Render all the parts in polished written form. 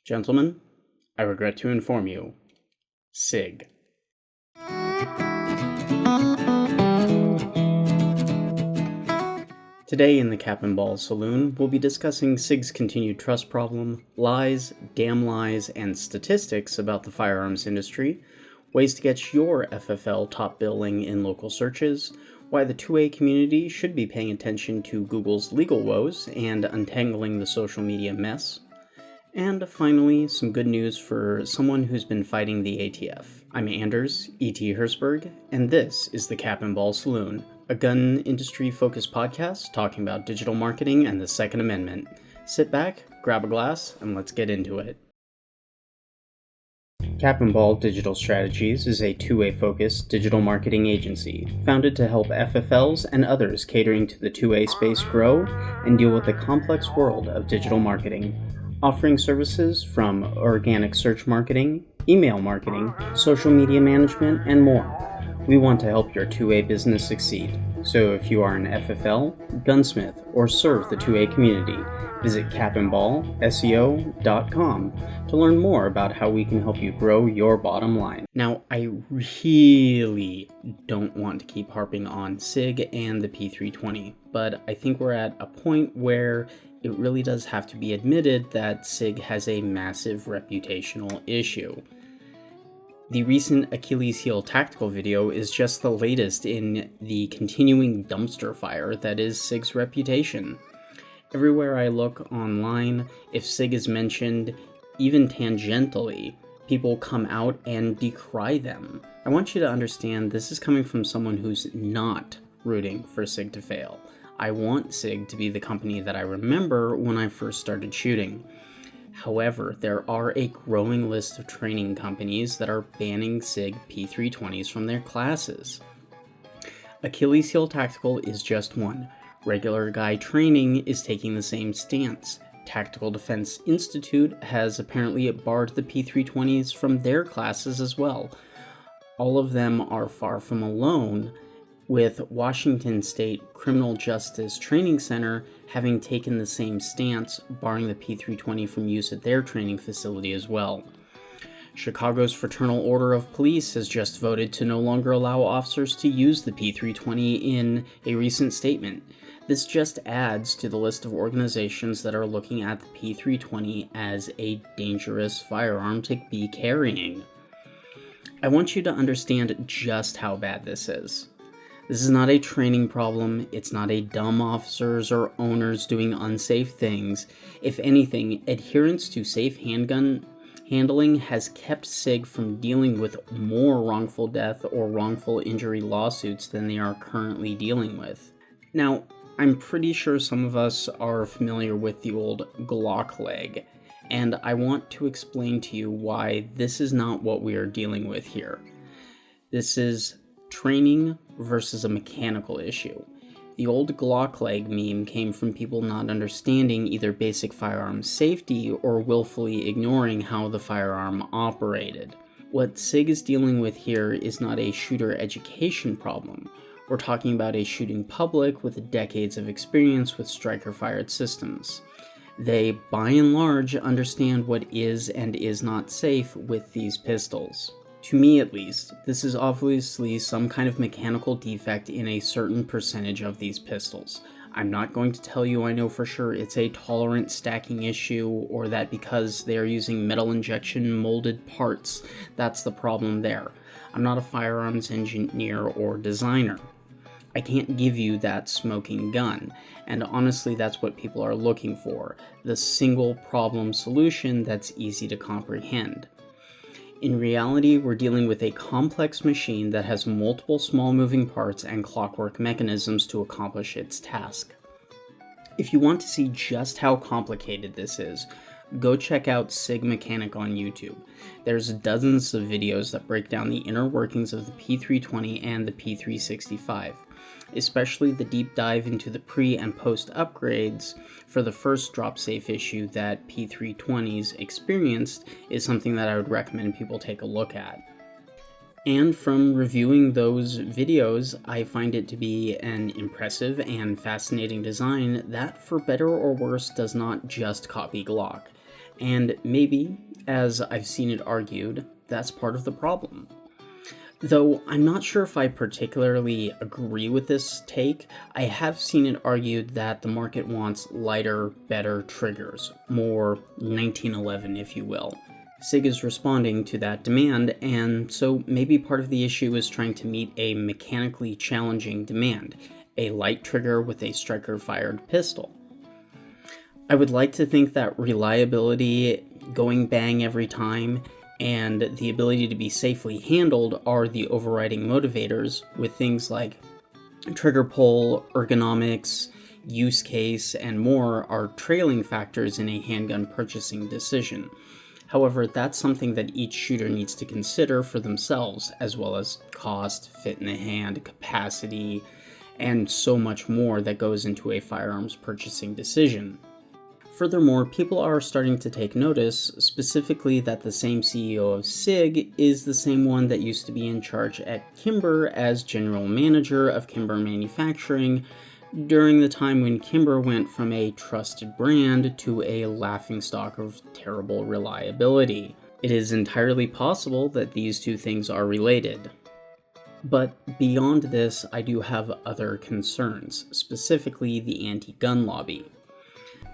Gentlemen, I regret to inform you, SIG. Today in the Cap Ball Saloon, we'll be discussing SIG's continued trust problem, lies, damn lies, and statistics about the firearms industry, ways to get your FFL top billing in local searches, why the 2A community should be paying attention to Google's legal woes and untangling the social media mess, and finally, some good news for someone who's been fighting the ATF. I'm Anders, E.T. Herzberg, and this is the Cap Ball Saloon, a gun industry-focused podcast talking about digital marketing and the Second Amendment. Sit back, grab a glass, and let's get into it. Cap Ball Digital Strategies is a 2A-focused digital marketing agency founded to help FFLs and others catering to the 2A space grow and deal with the complex world of digital marketing, offering services from organic search marketing, email marketing, social media management, and more. We want to help your 2A business succeed. So if you are an FFL, gunsmith, or serve the 2A community, visit capandballseo.com to learn more about how we can help you grow your bottom line. Now, I really don't want to keep harping on SIG and the P320, but I think we're at a point where it really does have to be admitted that SIG has a massive reputational issue. The recent Achilles heel tactical video is just the latest in the continuing dumpster fire that is SIG's reputation. Everywhere I look online, if SIG is mentioned, even tangentially, people come out and decry them. I want you to understand this is coming from someone who's not rooting for SIG to fail. I want SIG to be the company that I remember when I first started shooting. However, there are a growing list of training companies that are banning SIG P320s from their classes. Achilles heel tactical is just one. Regular guy training is taking the same stance. Tactical Defense Institute has apparently barred the P320s from their classes as well. All of them are far from alone, with Washington State Criminal Justice Training Center having taken the same stance, barring the P320 from use at their training facility as well. Chicago's Fraternal Order of Police has just voted to no longer allow officers to use the P320 in a recent statement. This just adds to the list of organizations that are looking at the P320 as a dangerous firearm to be carrying. I want you to understand just how bad this is. This is not a training problem, it's not a dumb officers or owners doing unsafe things. If anything, adherence to safe handgun handling has kept SIG from dealing with more wrongful death or wrongful injury lawsuits than they are currently dealing with. Now, I'm pretty sure some of us are familiar with the old Glock leg, and I want to explain to you why this is not what we are dealing with here. This is training versus a mechanical issue. The old Glock leg meme came from people not understanding either basic firearm safety or willfully ignoring how the firearm operated. What SIG is dealing with here is not a shooter education problem. We're talking about a shooting public with decades of experience with striker-fired systems. They, by and large, understand what is and is not safe with these pistols. To me at least, this is obviously some kind of mechanical defect in a certain percentage of these pistols. I'm not going to tell you I know for sure it's a tolerance stacking issue or that because they are using metal injection molded parts, that's the problem there. I'm not a firearms engineer or designer. I can't give you that smoking gun, and honestly that's what people are looking for, the single problem solution that's easy to comprehend. In reality, we're dealing with a complex machine that has multiple small moving parts and clockwork mechanisms to accomplish its task. If you want to see just how complicated this is, go check out SIG Mechanic on YouTube. There's dozens of videos that break down the inner workings of the P320 and the P365. Especially the deep dive into the pre- and post upgrades for the first drop safe issue that P320s experienced is something that I would recommend people take a look at. And from reviewing those videos, I find it to be an impressive and fascinating design that, for better or worse, does not just copy Glock. And maybe, as I've seen it argued, that's part of the problem. Though I'm not sure if I particularly agree with this take, I have seen it argued that the market wants lighter, better triggers, more 1911 if you will. SIG is responding to that demand, and so maybe part of the issue is trying to meet a mechanically challenging demand, a light trigger with a striker-fired pistol. I would like to think that reliability, going bang every time, and the ability to be safely handled are the overriding motivators, with things like trigger pull, ergonomics, use case, and more are trailing factors in a handgun purchasing decision. However, that's something that each shooter needs to consider for themselves, as well as cost, fit in the hand, capacity, and so much more that goes into a firearms purchasing decision. Furthermore, people are starting to take notice, specifically that the same CEO of SIG is the same one that used to be in charge at Kimber as general manager of Kimber Manufacturing during the time when Kimber went from a trusted brand to a laughingstock of terrible reliability. It is entirely possible that these two things are related. But beyond this, I do have other concerns, specifically the anti-gun lobby.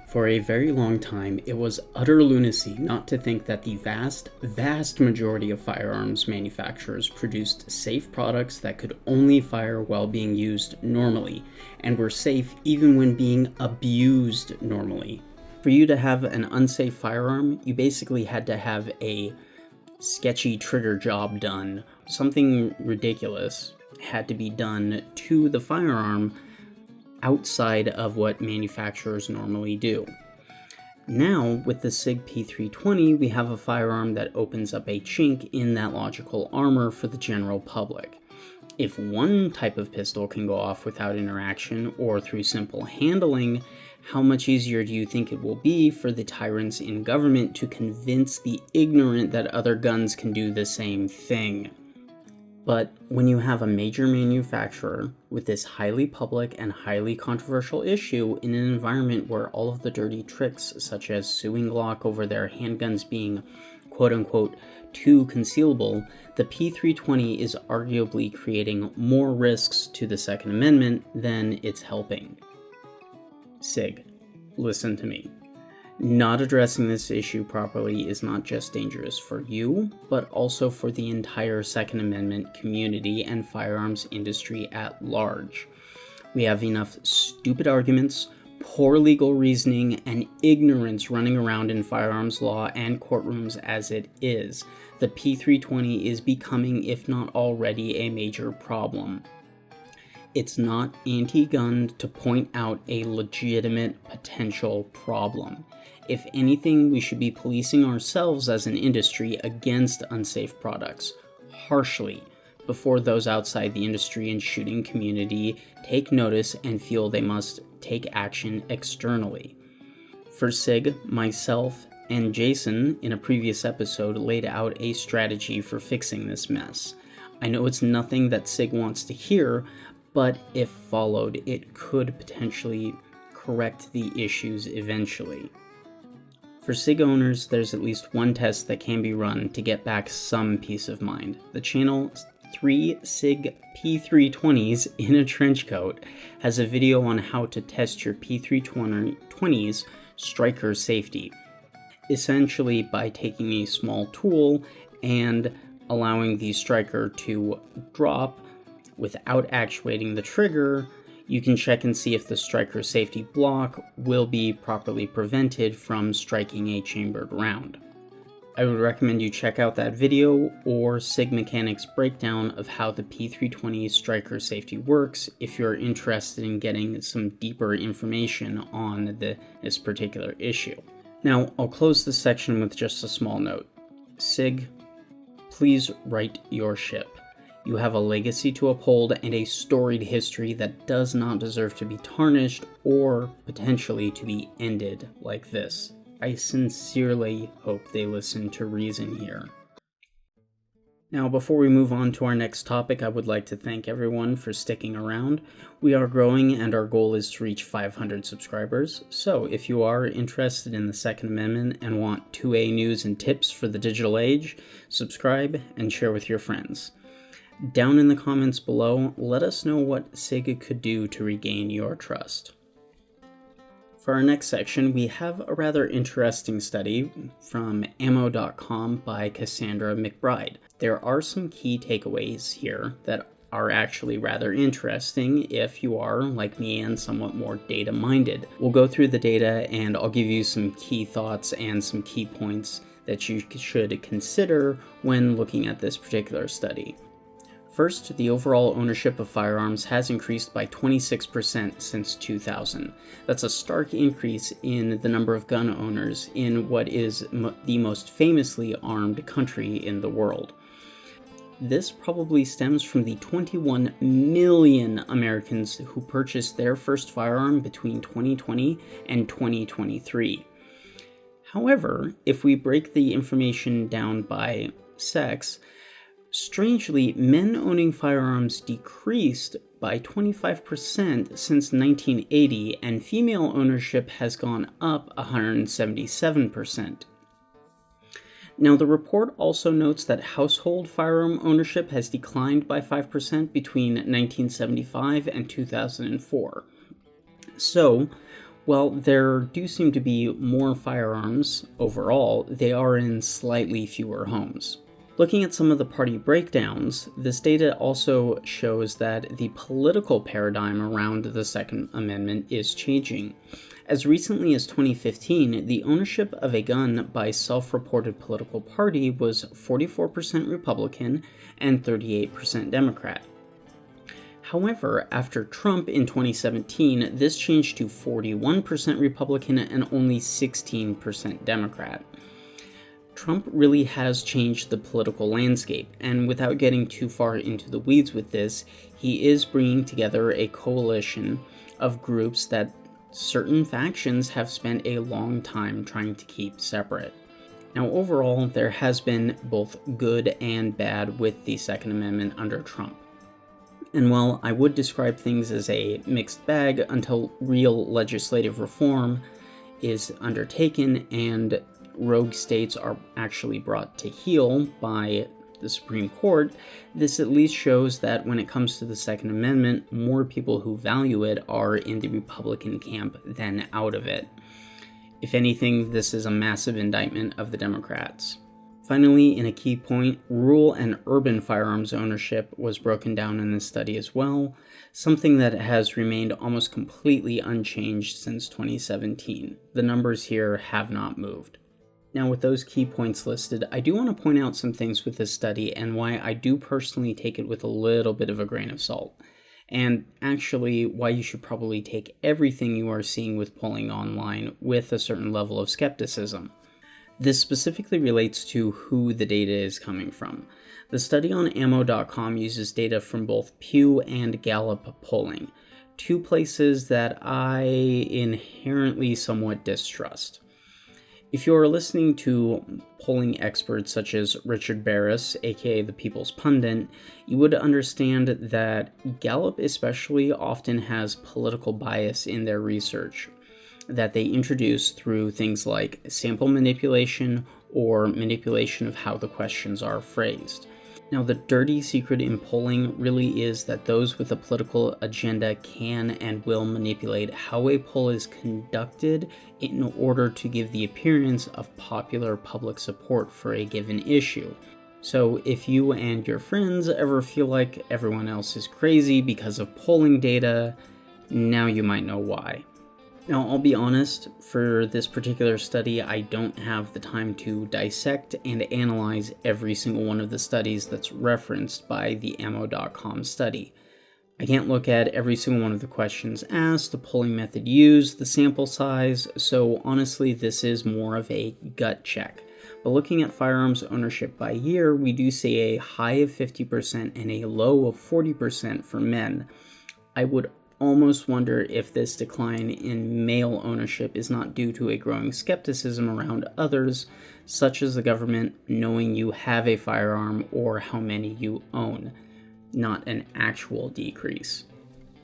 For a very long time, it was utter lunacy not to think that the vast majority of firearms manufacturers produced safe products that could only fire while being used normally, and were safe even when being abused normally. For you to have an unsafe firearm, you basically had to have a sketchy trigger job done. Something ridiculous had to be done to the firearm outside of what manufacturers normally do. Now, with the SIG P320, we have a firearm that opens up a chink in that logical armor for the general public. If one type of pistol can go off without interaction or through simple handling, how much easier do you think it will be for the tyrants in government to convince the ignorant that other guns can do the same thing? But when you have a major manufacturer with this highly public and highly controversial issue in an environment where all of the dirty tricks, such as suing Glock over their handguns being quote-unquote too concealable, the P320 is arguably creating more risks to the Second Amendment than it's helping. SIG, listen to me. Not addressing this issue properly is not just dangerous for you, but also for the entire Second Amendment community and firearms industry at large. We have enough stupid arguments, poor legal reasoning, and ignorance running around in firearms law and courtrooms as it is. The P320 is becoming, if not already, a major problem. It's not anti-gun to point out a legitimate potential problem. If anything, we should be policing ourselves as an industry against unsafe products, harshly, before those outside the industry and shooting community take notice and feel they must take action externally. For SIG, myself, and Jason, in a previous episode, laid out a strategy for fixing this mess. I know it's nothing that SIG wants to hear, but if followed, it could potentially correct the issues eventually. For SIG owners, there's at least one test that can be run to get back some peace of mind. The channel 3 SIG P320s in a trench coat has a video on how to test your P320's striker safety, essentially by taking a small tool and allowing the striker to drop without actuating the trigger. You can check and see if the striker safety block will be properly prevented from striking a chambered round. I would recommend you check out that video or SIG Mechanics breakdown of how the P320 striker safety works if you're interested in getting some deeper information on this particular issue. Now, I'll close this section with just a small note. SIG, please right your ship. You have a legacy to uphold and a storied history that does not deserve to be tarnished or potentially to be ended like this. I sincerely hope they listen to reason here. Now, before we move on to our next topic, I would like to thank everyone for sticking around. We are growing and our goal is to reach 500 subscribers. So if you are interested in the Second Amendment and want 2A news and tips for the digital age, subscribe and share with your friends. Down in the comments below, let us know what SIG could do to regain your trust. For our next section, we have a rather interesting study from ammo.com by Cassandra McBride. There are some key takeaways here that are actually rather interesting if you are, like me, and somewhat more data-minded. We'll go through the data and I'll give you some key thoughts and some key points that you should consider when looking at this particular study. First, the overall ownership of firearms has increased by 26% since 2000. That's a stark increase in the number of gun owners in what is the most famously armed country in the world. This probably stems from the 21 million Americans who purchased their first firearm between 2020 and 2023. However, if we break the information down by sex, strangely, men owning firearms decreased by 25% since 1980, and female ownership has gone up 177%. Now, the report also notes that household firearm ownership has declined by 5% between 1975 and 2004. So, while there do seem to be more firearms overall, they are in slightly fewer homes. Looking at some of the party breakdowns, this data also shows that the political paradigm around the Second Amendment is changing. As recently as 2015, the ownership of a gun by self-reported political party was 44% Republican and 38% Democrat. However, after Trump in 2017, this changed to 41% Republican and only 16% Democrat. Trump really has changed the political landscape, and without getting too far into the weeds with this, he is bringing together a coalition of groups that certain factions have spent a long time trying to keep separate. Now, overall, there has been both good and bad with the Second Amendment under Trump. And while I would describe things as a mixed bag until real legislative reform is undertaken and rogue states are actually brought to heel by the Supreme Court, this at least shows that when it comes to the Second Amendment, more people who value it are in the Republican camp than out of it. If anything, this is a massive indictment of the Democrats. Finally, in a key point, rural and urban firearms ownership was broken down in this study as well, something that has remained almost completely unchanged since 2017. The numbers here have not moved. Now, with those key points listed, I do want to point out some things with this study and why I do personally take it with a little bit of a grain of salt. And actually, why you should probably take everything you are seeing with polling online with a certain level of skepticism. This specifically relates to who the data is coming from. The study on ammo.com uses data from both Pew and Gallup polling, two places that I inherently somewhat distrust. If you are listening to polling experts such as Richard Barris, aka the People's Pundit, you would understand that Gallup especially often has political bias in their research that they introduce through things like sample manipulation or manipulation of how the questions are phrased. Now, the dirty secret in polling really is that those with a political agenda can and will manipulate how a poll is conducted in order to give the appearance of popular public support for a given issue. So if you and your friends ever feel like everyone else is crazy because of polling data, now you might know why. Now, I'll be honest, for this particular study, I don't have the time to dissect and analyze every single one of the studies that's referenced by the ammo.com study. I can't look at every single one of the questions asked, the polling method used, the sample size, so honestly, this is more of a gut check. But looking at firearms ownership by year, we do see a high of 50% and a low of 40% for men. I would almost wonder if this decline in male ownership is not due to a growing skepticism around others, such as the government knowing you have a firearm or how many you own, not an actual decrease.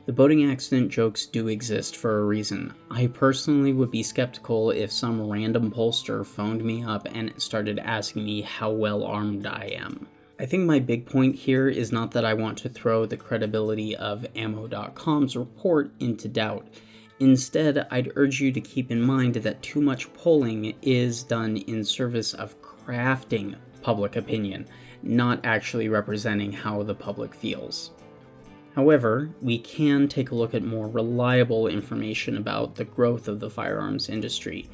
The boating accident jokes do exist for a reason. I personally would be skeptical if some random pollster phoned me up and started asking me how well armed I am. I think my big point here is not that I want to throw the credibility of ammo.com's report into doubt. Instead, I'd urge you to keep in mind that too much polling is done in service of crafting public opinion, not actually representing how the public feels. However, we can take a look at more reliable information about the growth of the firearms industry.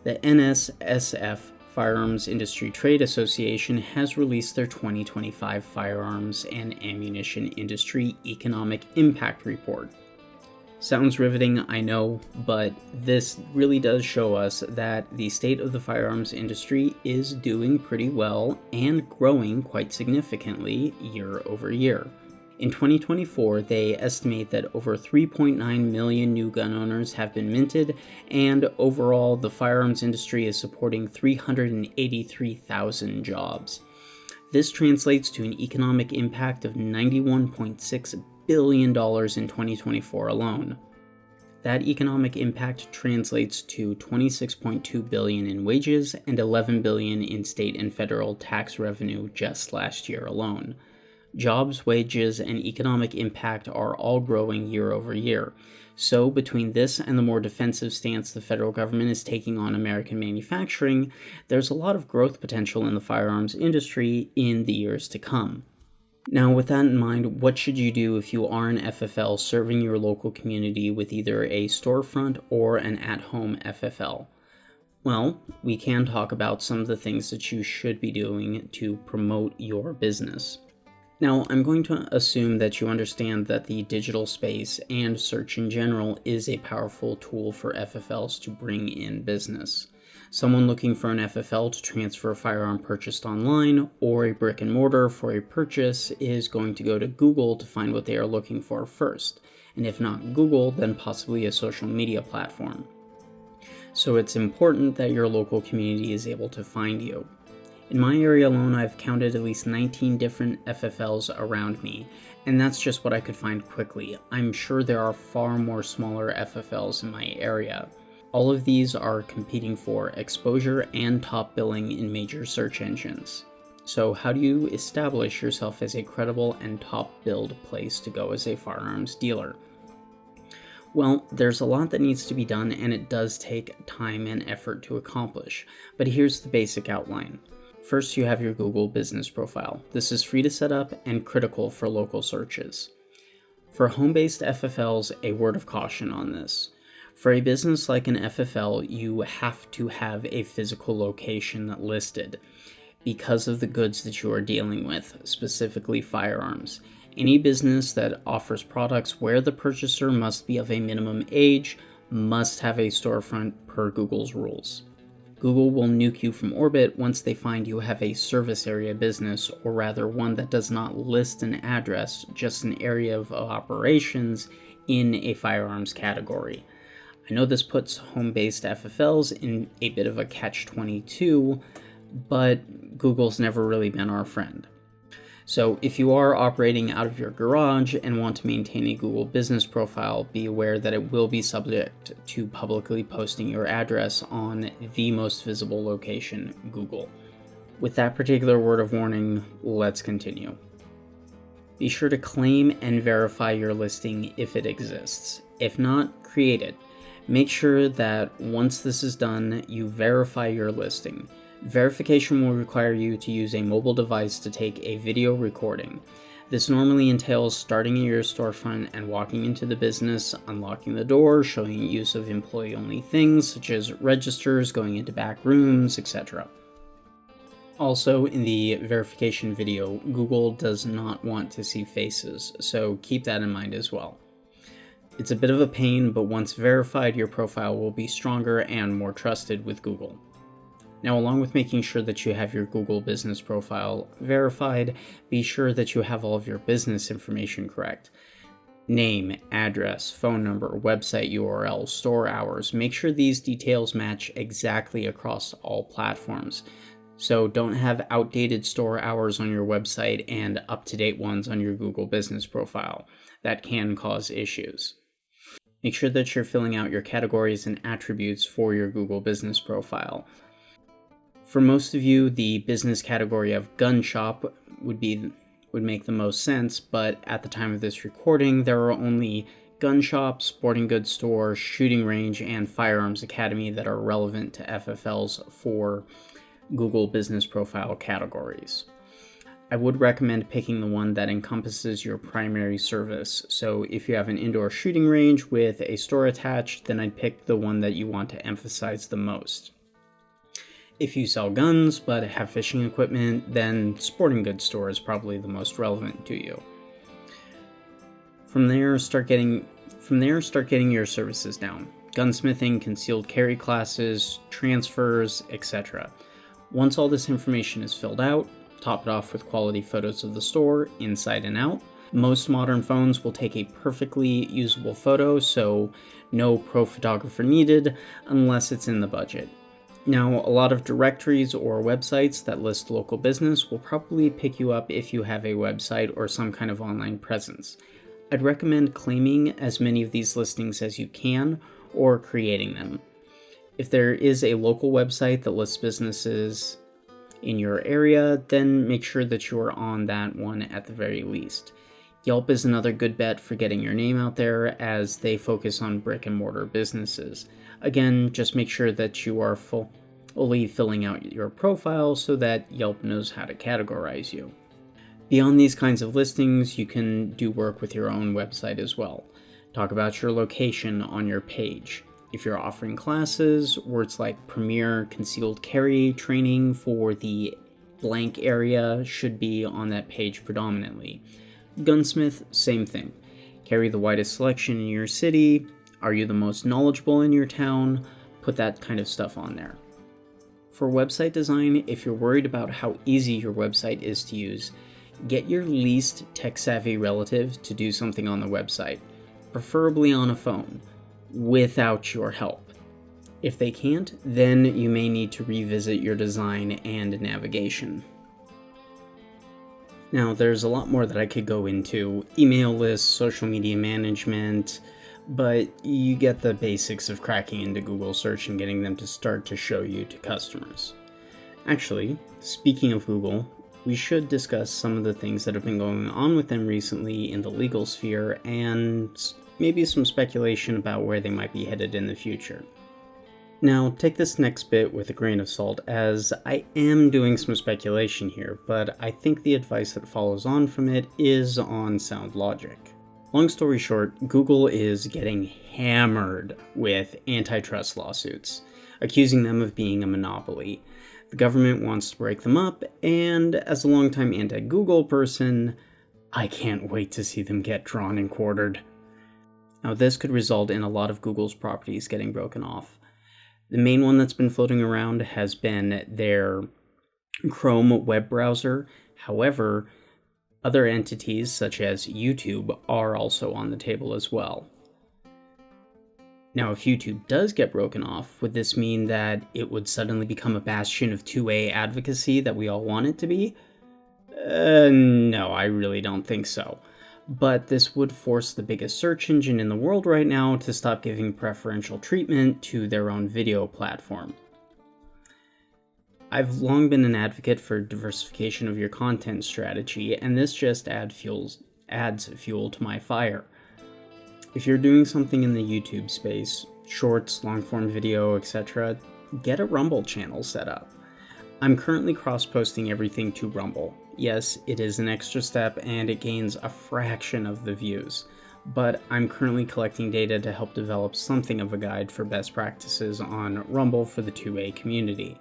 The NSSF Firearms Industry Trade Association has released their 2025 Firearms and Ammunition Industry Economic Impact Report. Sounds riveting, I know, but this really does show us that the state of the firearms industry is doing pretty well and growing quite significantly year over year. In 2024, they estimate that over 3.9 million new gun owners have been minted, and overall, the firearms industry is supporting 383,000 jobs. This translates to an economic impact of $91.6 billion in 2024 alone. That economic impact translates to $26.2 billion in wages and $11 billion in state and federal tax revenue just last year alone. Jobs, wages, and economic impact are all growing year over year. So between this and the more defensive stance the federal government is taking on American manufacturing, there's a lot of growth potential in the firearms industry in the years to come. Now, with that in mind, what should you do if you are an FFL serving your local community with either a storefront or an at-home FFL? Well, we can talk about some of the things that you should be doing to promote your business. Now, I'm going to assume that you understand that the digital space and search in general is a powerful tool for FFLs to bring in business. Someone looking for an FFL to transfer a firearm purchased online or a brick and mortar for a purchase is going to go to Google to find what they are looking for first, and if not Google, then possibly a social media platform. So it's important that your local community is able to find you. In my area alone, I've counted at least 19 different FFLs around me, and that's just what I could find quickly. I'm sure there are far more smaller FFLs in my area. All of these are competing for exposure and top billing in major search engines. So how do you establish yourself as a credible and top billed place to go as a firearms dealer? Well, there's a lot that needs to be done, and it does take time and effort to accomplish, but here's the basic outline. First, you have your Google business profile. This is free to set up and critical for local searches. For home-based FFLs, a word of caution on this. For a business like an FFL, you have to have a physical location listed because of the goods that you are dealing with, specifically firearms. Any business that offers products where the purchaser must be of a minimum age must have a storefront per Google's rules. Google will nuke you from orbit once they find you have a service area business, or rather one that does not list an address, just an area of operations in a firearms category. I know this puts home-based FFLs in a bit of a catch-22, but Google's never really been our friend. So if you are operating out of your garage and want to maintain a Google business profile, be aware that it will be subject to publicly posting your address on the most visible location, Google. With that particular word of warning, let's continue. Be sure to claim and verify your listing if it exists. If not, create it. Make sure that once this is done, you verify your listing. Verification will require you to use a mobile device to take a video recording. This normally entails starting at your storefront and walking into the business, unlocking the door, showing use of employee-only things such as registers, going into back rooms, etc. Also, in the verification video, Google does not want to see faces, so keep that in mind as well. It's a bit of a pain, but once verified, your profile will be stronger and more trusted with Google. Now, along with making sure that you have your Google business profile verified, be sure that you have all of your business information correct. Name, address, phone number, website URL, store hours. Make sure these details match exactly across all platforms. So don't have outdated store hours on your website and up-to-date ones on your Google business profile. That can cause issues. Make sure that you're filling out your categories and attributes for your Google business profile. For most of you, the business category of gun shop would make the most sense, but at the time of this recording, there are only gun shop, sporting goods store, shooting range, and firearms academy that are relevant to FFLs for Google business profile categories. I would recommend picking the one that encompasses your primary service. So if you have an indoor shooting range with a store attached, then I'd pick the one that you want to emphasize the most. If you sell guns but have fishing equipment, then sporting goods store is probably the most relevant to you. From there, start getting your services down. Gunsmithing, concealed carry classes, transfers, etc. Once all this information is filled out, top it off with quality photos of the store, inside and out. Most modern phones will take a perfectly usable photo, so no pro photographer needed unless it's in the budget. Now, a lot of directories or websites that list local business will probably pick you up if you have a website or some kind of online presence. I'd recommend claiming as many of these listings as you can or creating them. If there is a local website that lists businesses in your area, then make sure that you are on that one at the very least. Yelp is another good bet for getting your name out there, as they focus on brick and mortar businesses. Again, just make sure that you are fully filling out your profile so that Yelp knows how to categorize you. Beyond these kinds of listings, you can do work with your own website as well. Talk about your location on your page. If you're offering classes, words like Premier Concealed Carry training for the blank area should be on that page predominantly. Gunsmith, same thing. Carry the widest selection in your city. Are you the most knowledgeable in your town? Put that kind of stuff on there. For website design, if you're worried about how easy your website is to use, get your least tech-savvy relative to do something on the website, preferably on a phone, without your help. If they can't, then you may need to revisit your design and navigation. Now, there's a lot more that I could go into: email lists, social media management, but you get the basics of cracking into Google search and getting them to start to show you to customers. Actually, speaking of Google, we should discuss some of the things that have been going on with them recently in the legal sphere, and maybe some speculation about where they might be headed in the future. Now, take this next bit with a grain of salt, as I am doing some speculation here, but I think the advice that follows on from it is on sound logic. Long story short, Google is getting hammered with antitrust lawsuits, accusing them of being a monopoly. The government wants to break them up, and as a longtime anti-Google person, I can't wait to see them get drawn and quartered. Now, this could result in a lot of Google's properties getting broken off. The main one that's been floating around has been their Chrome web browser. However, other entities such as YouTube are also on the table as well. Now, if YouTube does get broken off, would this mean that it would suddenly become a bastion of 2A advocacy that we all want it to be? No, I really don't think so. But this would force the biggest search engine in the world right now to stop giving preferential treatment to their own video platform. I've long been an advocate for diversification of your content strategy, and this just adds fuel to my fire. If you're doing something in the YouTube space, shorts, long-form video, etc., get a Rumble channel set up. I'm currently cross-posting everything to Rumble. Yes, it is an extra step and it gains a fraction of the views, but I'm currently collecting data to help develop something of a guide for best practices on Rumble for the 2A community.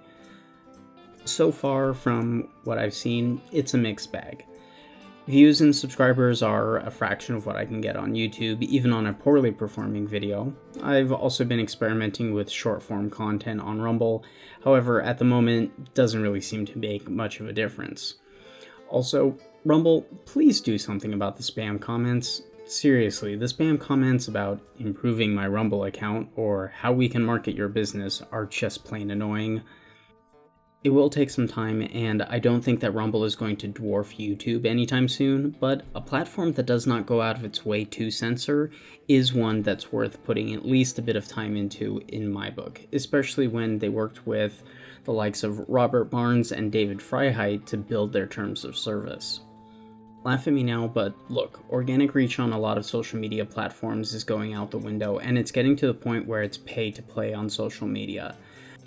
So far, from what I've seen, it's a mixed bag. Views and subscribers are a fraction of what I can get on YouTube, even on a poorly performing video. I've also been experimenting with short-form content on Rumble, however, at the moment, it doesn't really seem to make much of a difference. Also, Rumble, please do something about the spam comments. Seriously, the spam comments about improving my Rumble account or how we can market your business are just plain annoying. It will take some time, and I don't think that Rumble is going to dwarf YouTube anytime soon, but a platform that does not go out of its way to censor is one that's worth putting at least a bit of time into in my book, especially when they worked with the likes of Robert Barnes and David Freiheit to build their terms of service. Laugh at me now, but look, organic reach on a lot of social media platforms is going out the window, and it's getting to the point where it's pay to play on social media.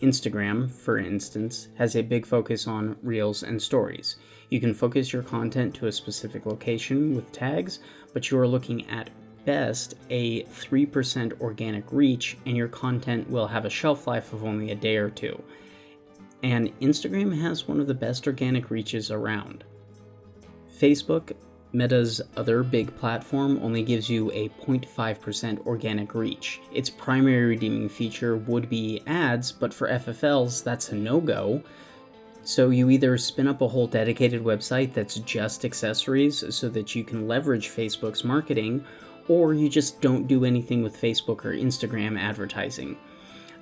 Instagram, for instance, has a big focus on Reels and Stories. You can focus your content to a specific location with tags, but you are looking at best a 3% organic reach, and your content will have a shelf life of only a day or two. And Instagram has one of the best organic reaches around. Facebook, Meta's other big platform, only gives you a 0.5% organic reach. Its primary redeeming feature would be ads, but for FFLs, that's a no-go. So you either spin up a whole dedicated website that's just accessories so that you can leverage Facebook's marketing, or you just don't do anything with Facebook or Instagram advertising,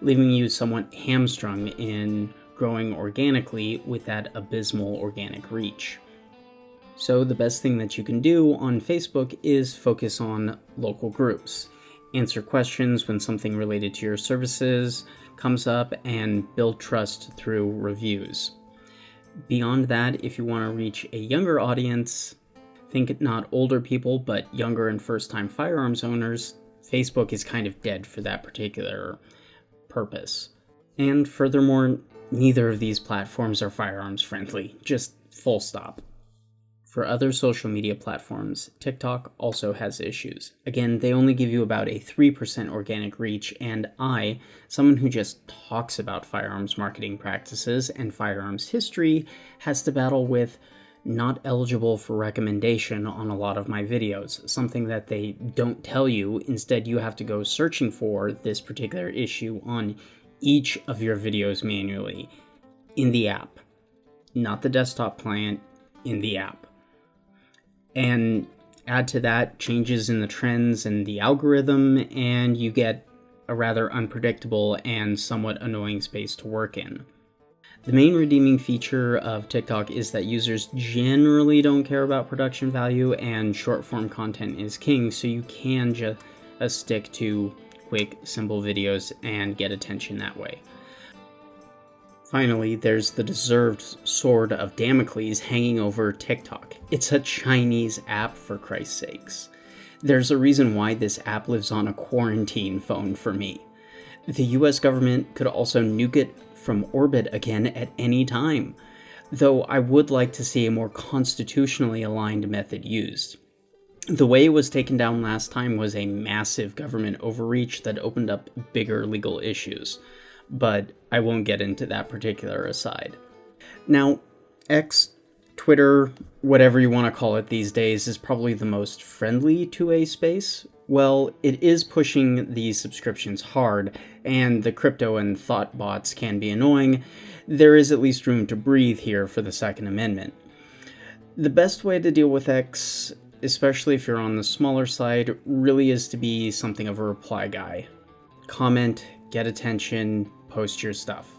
leaving you somewhat hamstrung in growing organically with that abysmal organic reach. So the best thing that you can do on Facebook is focus on local groups, answer questions when something related to your services comes up, and build trust through reviews. Beyond that, if you want to reach a younger audience, think not older people, but younger and first-time firearms owners, Facebook is kind of dead for that particular purpose. And furthermore, neither of these platforms are firearms friendly, just full stop. For other social media platforms, TikTok also has issues. Again, they only give you about a 3% organic reach, and I, someone who just talks about firearms marketing practices and firearms history, has to battle with not eligible for recommendation on a lot of my videos, something that they don't tell you. Instead, you have to go searching for this particular issue on each of your videos manually in the app, not the desktop client, in the app. And add to that changes in the trends and the algorithm, and you get a rather unpredictable and somewhat annoying space to work in. The main redeeming feature of TikTok is that users generally don't care about production value, and short-form content is king, so you can just stick to quick, simple videos and get attention that way. Finally, there's the deserved sword of Damocles hanging over TikTok. It's a Chinese app, for Christ's sakes. There's a reason why this app lives on a quarantine phone for me. The US government could also nuke it from orbit again at any time, though I would like to see a more constitutionally aligned method used. The way it was taken down last time was a massive government overreach that opened up bigger legal issues, but I won't get into that particular aside. Now, X, Twitter, whatever you want to call it these days, is probably the most friendly to a space. Well, it is pushing these subscriptions hard, and the crypto and thought bots can be annoying. There is at least room to breathe here for the Second Amendment. The best way to deal with X, especially if you're on the smaller side, really is to be something of a reply guy. Comment, get attention, post your stuff.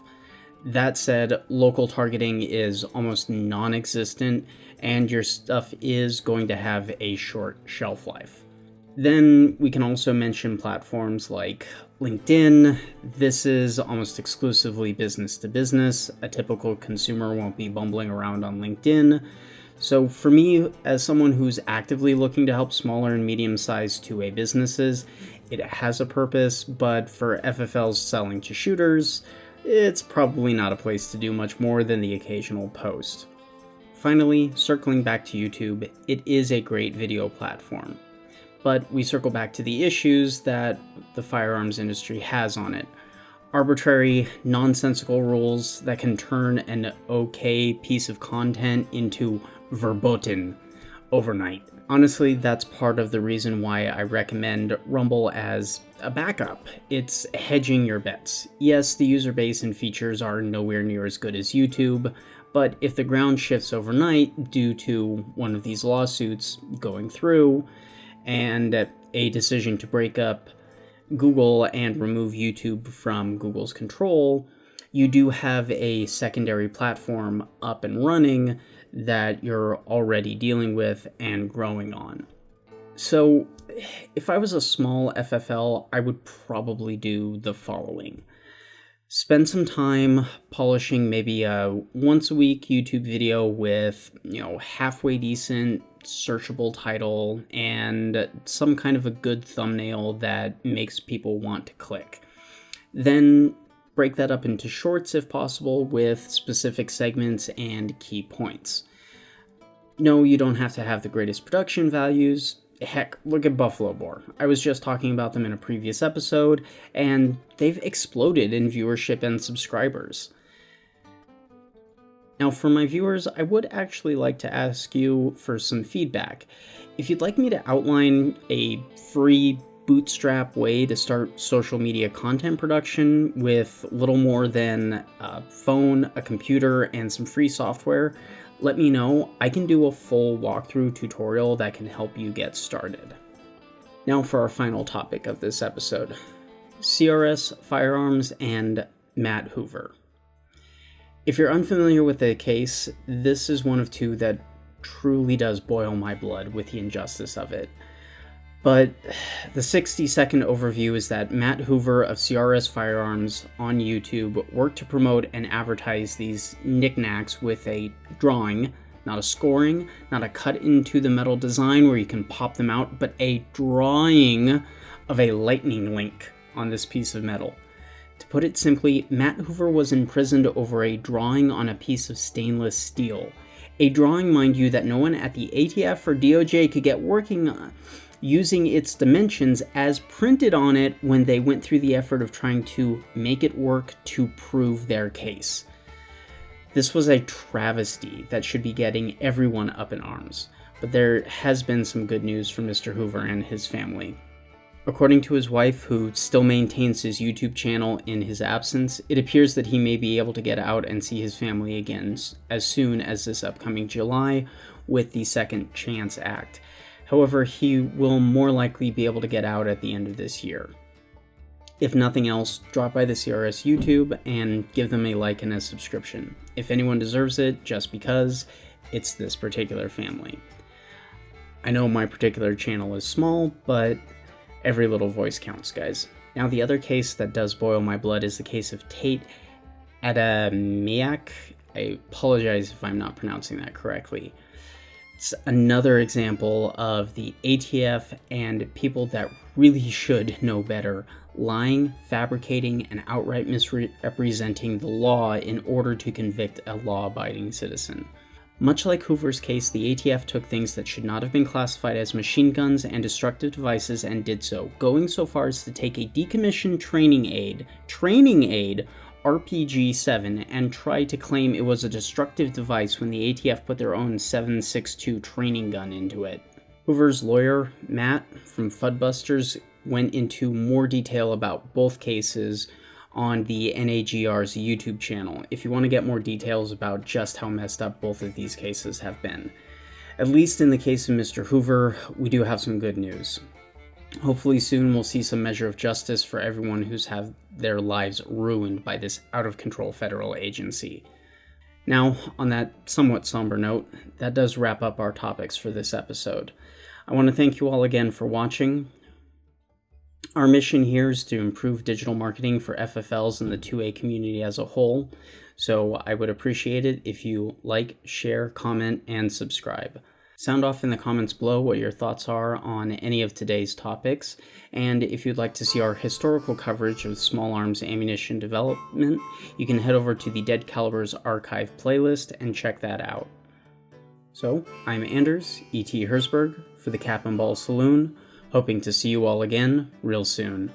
That said, local targeting is almost non-existent, and your stuff is going to have a short shelf life. Then we can also mention platforms like LinkedIn. This is almost exclusively business to business. A typical consumer won't be bumbling around on LinkedIn. So for me, as someone who's actively looking to help smaller and medium-sized 2A businesses, it has a purpose, but for FFLs selling to shooters, it's probably not a place to do much more than the occasional post. Finally, circling back to YouTube, it is a great video platform. But we circle back to the issues that the firearms industry has on it. Arbitrary, nonsensical rules that can turn an okay piece of content into verboten overnight. Honestly, that's part of the reason why I recommend Rumble as a backup. It's hedging your bets. Yes, the user base and features are nowhere near as good as YouTube, but if the ground shifts overnight due to one of these lawsuits going through, and a decision to break up Google and remove YouTube from Google's control, you do have a secondary platform up and running that you're already dealing with and growing on. So if I was a small FFL, I would probably do the following. Spend some time polishing maybe a once a week YouTube video with, halfway decent searchable title and some kind of a good thumbnail that makes people want to click. Then break that up into shorts if possible with specific segments and key points. No, you don't have to have the greatest production values. Heck, look at Buffalo Boar. I was just talking about them in a previous episode, and they've exploded in viewership and subscribers. Now, for my viewers, I would actually like to ask you for some feedback. If you'd like me to outline a free bootstrap way to start social media content production with little more than a phone, a computer, and some free software, let me know. I can do a full walkthrough tutorial that can help you get started. Now for our final topic of this episode, CRS Firearms and Matt Hoover. If you're unfamiliar with the case, this is one of two that truly does boil my blood with the injustice of it. But the 60-second overview is that Matt Hoover of CRS Firearms on YouTube worked to promote and advertise these knickknacks with a drawing, not a scoring, not a cut into the metal design where you can pop them out, but a drawing of a lightning link on this piece of metal. To put it simply, Matt Hoover was imprisoned over a drawing on a piece of stainless steel. A drawing, mind you, that no one at the ATF or DOJ could get working on, using its dimensions as printed on it when they went through the effort of trying to make it work to prove their case. This was a travesty that should be getting everyone up in arms, but there has been some good news for Mr. Hoover and his family. According to his wife, who still maintains his YouTube channel in his absence, it appears that he may be able to get out and see his family again as soon as this upcoming July with the Second Chance Act. However, he will more likely be able to get out at the end of this year. If nothing else, drop by the CRS YouTube and give them a like and a subscription. If anyone deserves it, just because, it's this particular family. I know my particular channel is small, but every little voice counts, guys. Now, the other case that does boil my blood is the case of Tate Adamiak. I apologize if I'm not pronouncing that correctly. It's another example of the ATF and people that really should know better lying, fabricating, and outright misrepresenting the law in order to convict a law-abiding citizen. Much like Hoover's case, the ATF took things that should not have been classified as machine guns and destructive devices and did so, going so far as to take a decommissioned training aid, RPG-7, and try to claim it was a destructive device when the ATF put their own 7.62 training gun into it. Hoover's lawyer, Matt, from Fudbusters, went into more detail about both cases on the NAGR's YouTube channel, if you want to get more details about just how messed up both of these cases have been. At least in the case of Mr. Hoover, we do have some good news. Hopefully soon we'll see some measure of justice for everyone who's had their lives ruined by this out-of-control federal agency. Now, on that somewhat somber note, that does wrap up our topics for this episode. I want to thank you all again for watching. Our mission here is to improve digital marketing for FFLs and the 2A community as a whole, so I would appreciate it if you like, share, comment, and subscribe. Sound off in the comments below what your thoughts are on any of today's topics, and if you'd like to see our historical coverage of small arms ammunition development, you can head over to the Dead Calibers Archive playlist and check that out. So, I'm Anders, E.T. Herzberg, for the Cap Ball Saloon, hoping to see you all again real soon.